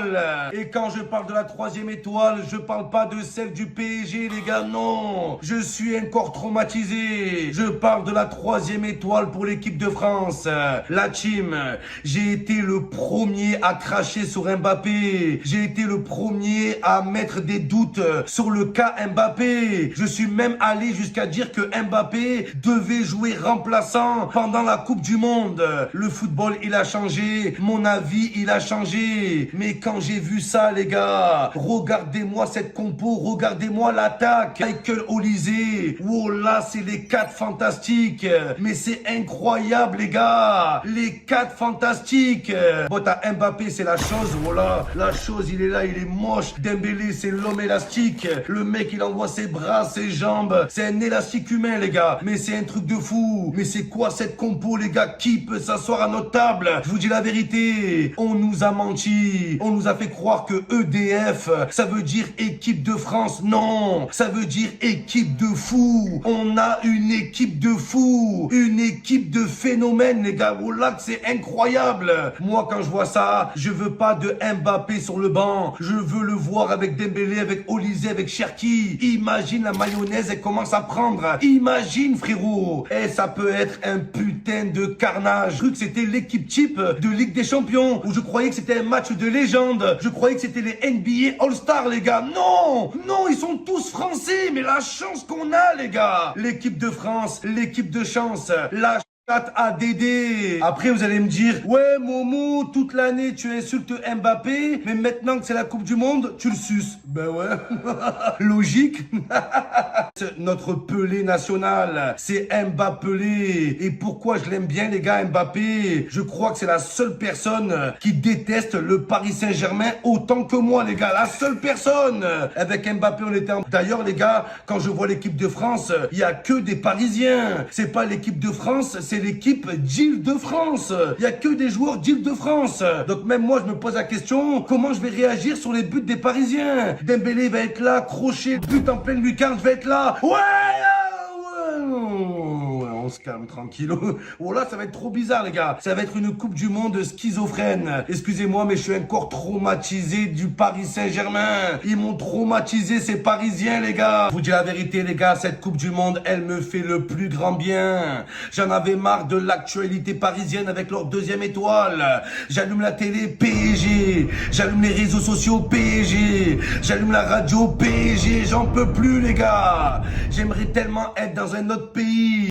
étoile. Et quand je parle de la troisième étoile, je parle pas de celle du PSG, les gars, non. Je suis encore traumatisé. Je parle de la troisième étoile pour l'équipe de France. La team, j'ai été le premier à cracher sur Mbappé. J'ai été le premier à mettre des doutes sur le cas Mbappé. Je suis même allé jusqu'à dire que Mbappé devait jouer remplaçant pendant la Coupe du Monde. Le football, il a changé. Mon avis, il a changé. Mais quand j'ai vu ça, les gars, regardez-moi cette compo, regardez-moi l'attaque. Michael Olise, oh là, c'est les 4 fantastiques. Mais c'est incroyable, les gars. Les 4 fantastiques. Bon, t'as Mbappé, c'est la chose, voilà. La chose, il est là, il est moche. Dembélé, c'est l'homme élastique. Le mec, il envoie ses bras, ses jambes. C'est un élastique humain, les gars. Mais c'est un truc de fou. Mais c'est quoi cette compo, les gars? Qui peut s'asseoir à notre table? Je vous dis la vérité. On nous a menti. On nous a fait croire que EDF, ça veut dire équipe de France. Non, ça veut dire équipe de fou. On a une équipe de fou. Une équipe de phénomènes, les gars. Oh là, que c'est incroyable. Moi, quand je vois ça, je veux pas de Mbappé sur le banc. Je veux le voir avec Dembélé, avec Olise, avec Cherki. Imagine la mayonnaise, elle commence à prendre. Imagine, frérot. Et ça peut être un putain de carnage. Je croyais que c'était l'équipe type de Ligue des Champions. Où je croyais que c'était un match de légende. Je croyais que c'était les NBA All-Stars, les gars. Non, non, ils sont tous français. Mais la chance qu'on a, les gars. L'équipe de France, l'équipe de chance. La ADD. Après, vous allez me dire, ouais, Momo, toute l'année, tu insultes Mbappé, mais maintenant que c'est la Coupe du Monde, tu le suces. Ben ouais. Logique. Notre Pelé national, c'est Mbappé. Et pourquoi je l'aime bien, les gars, Mbappé? Je crois que c'est la seule personne qui déteste le Paris Saint-Germain autant que moi, les gars. La seule personne. Avec Mbappé, on était D'ailleurs, les gars, quand je vois l'équipe de France, il y a que des Parisiens. C'est pas l'équipe de France, c'est l'équipe d'Île-de-France. Il y a que des joueurs d'Île-de-France. Donc même moi, je me pose la question, comment je vais réagir sur les buts des Parisiens? Dembélé va être là, crochet, but en pleine lucarne, je vais être là. Ouais, on se calme tranquille. Oh là, ça va être trop bizarre, les gars. Ça va être une Coupe du Monde schizophrène. Excusez-moi, mais je suis encore traumatisé du Paris Saint-Germain. Ils m'ont traumatisé, ces Parisiens, les gars. Je vous dis la vérité, les gars, cette Coupe du Monde, elle me fait le plus grand bien. J'en avais marre de l'actualité parisienne avec leur deuxième étoile. J'allume la télé, PSG. J'allume les réseaux sociaux, PSG. J'allume la radio, PSG. J'en peux plus, les gars. J'aimerais tellement être dans un autre pays.